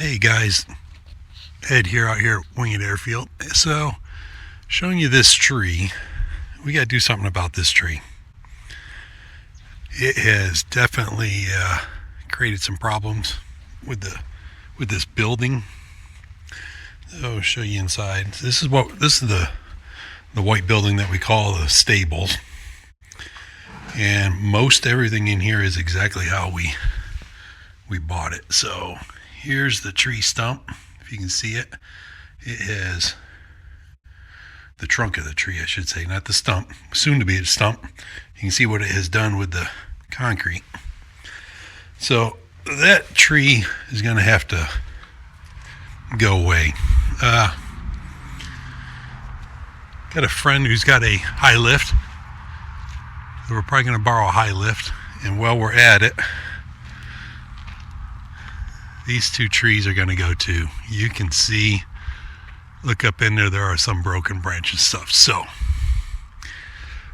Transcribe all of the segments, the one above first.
Hey guys, Ed here out here at Wingit Airfield. So, showing you this tree. We got to do something about this tree. It has definitely created some problems with this building. So I'll show you inside. This is the white building that we call the stables, and most everything in here is exactly how we bought it. So here's the tree stump. If you can see it, it has the trunk of the tree, I should say, not the stump, soon to be a stump. You can see what it has done with the concrete. So that tree is going to have to go away. Got a friend who's got a high lift, so we're probably going to borrow a high lift. And while we're at it, these two trees are going to go too. You can see, look up in there are some broken branches and stuff. So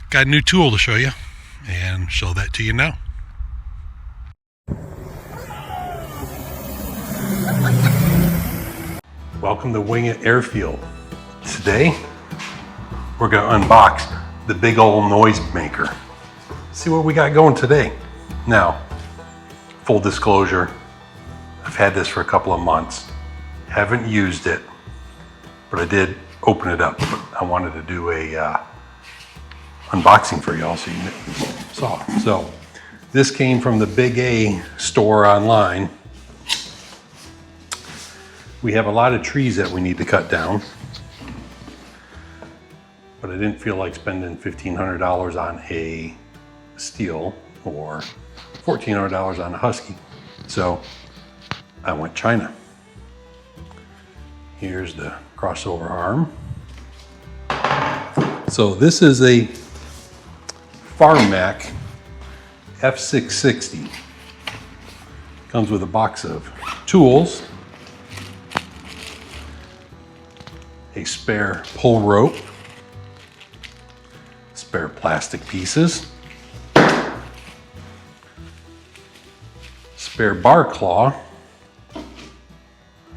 got a new tool to show you and show that to you now. Welcome to Wingit Airfield. Today we're going to unbox the big old noise maker. See what we got going today. Now, full disclosure, I've had this for a couple of months, haven't used it, but I did open it up. I wanted to do a unboxing for y'all so you saw. So this came from the Big A store online. We have a lot of trees that we need to cut down, but I didn't feel like spending $1,500 on a steel or $1,400 on a husky. So I went China. Here's the crossover arm. So this is a Farmac F660. Comes with a box of tools, a spare pull rope, spare plastic pieces, spare bar claw.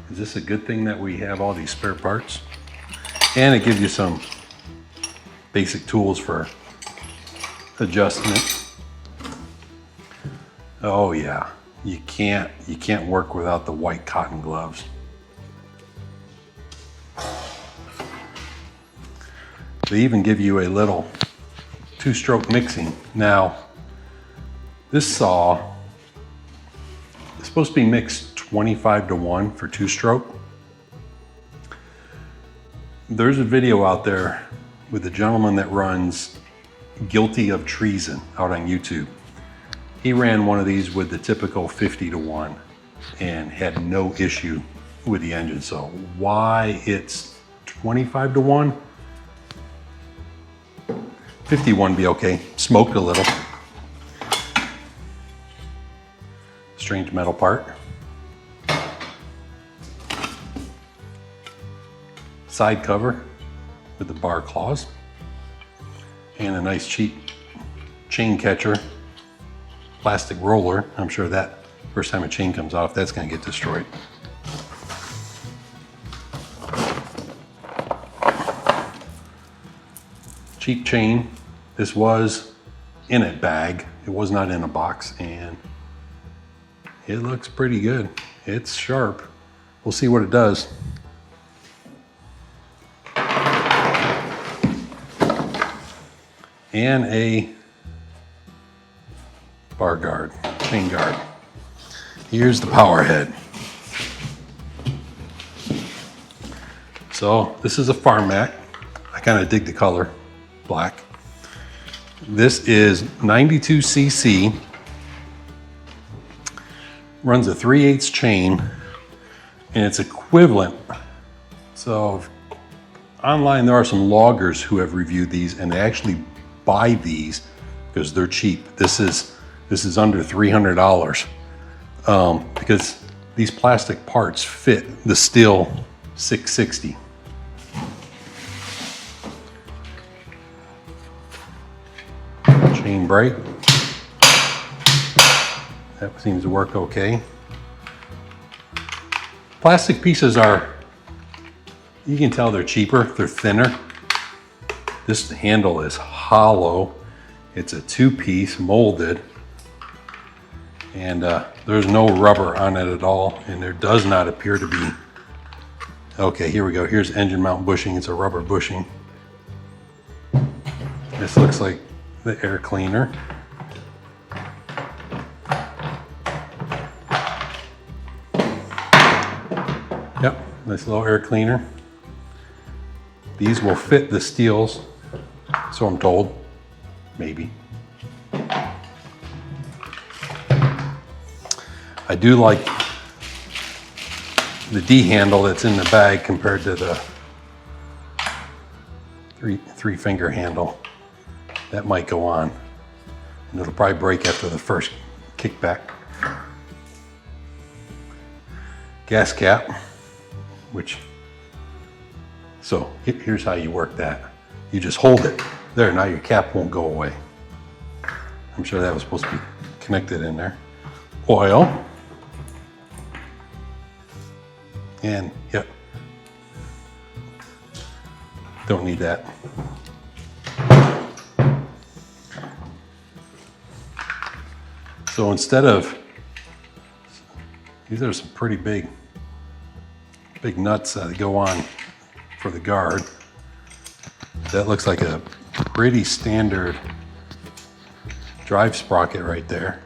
Is this a good thing that we have all these spare parts? And it gives you some basic tools for adjustment. Oh yeah, you can't work without the white cotton gloves. They even give you a little two-stroke mixing. Now, this saw is supposed to be mixed 25-to-1 for two-stroke. There's a video out there with a gentleman that runs Guilty of Treason out on YouTube. He ran one of these with the typical 50-to-1 and had no issue with the engine. So why it's 25-to-1? 51 be okay. Smoked a little. Strange metal part. Side cover with the bar claws. And a nice cheap chain catcher. Plastic roller. I'm sure that first time a chain comes off, that's going to get destroyed. Cheap chain. This was in a bag. It was not in a box, and it looks pretty good. It's sharp. We'll see what it does. And a bar guard, chain guard. Here's the power head. So this is a Farmac. I kind of dig the color, black. This is 92cc, runs a 3/8 chain, and it's equivalent. So online there are some loggers who have reviewed these, and they actually buy these because they're cheap. This is under $300 because these plastic parts fit the steel 660. Chain brake. That seems to work okay. Plastic pieces are, you can tell they're cheaper, they're thinner. This handle is hollow. It's a 2-piece molded, and there's no rubber on it at all, and there does not appear to be. Okay, here we go. Here's engine mount bushing. It's a rubber bushing. This looks like the air cleaner. Yep, nice little air cleaner. These will fit the steels, so I'm told. Maybe. I do like the D handle that's in the bag compared to the three finger handle. That might go on, and it'll probably break after the first kickback. Gas cap, so here's how you work that. You just hold it. There, now your cap won't go away. I'm sure that was supposed to be connected in there. Oil. And, yep. Don't need that. So instead of, these are some pretty big nuts that go on for the guard. That looks like a pretty standard drive sprocket right there.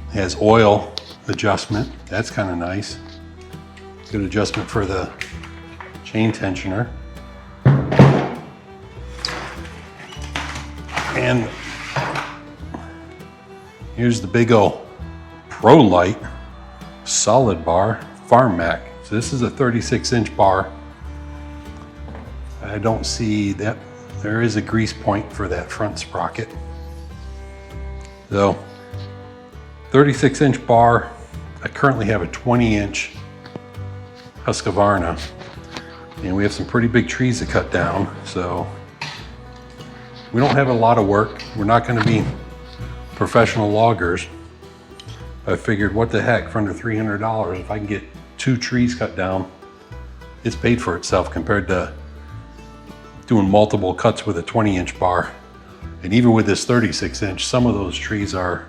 It has oil adjustment. That's kind of nice. Good adjustment for the chain tensioner. And here's the big old Pro Light solid bar Farm Mac. So this is a 36-inch bar. I don't see that. There is a grease point for that front sprocket. So 36-inch bar. I currently have a 20-inch Husqvarna, and we have some pretty big trees to cut down, so we don't have a lot of work. We're not going to be professional loggers. I figured, what the heck, for under $300, if I can get 2 trees cut down, it's paid for itself compared to doing multiple cuts with a 20-inch bar. And even with this 36-inch, some of those trees are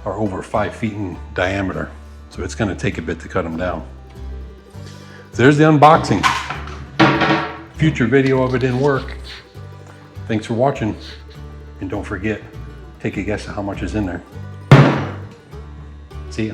over 5 feet in diameter, so it's going to take a bit to cut them down. There's the unboxing. Future video of it in work. Thanks for watching, and don't forget, take a guess at how much is in there. See ya.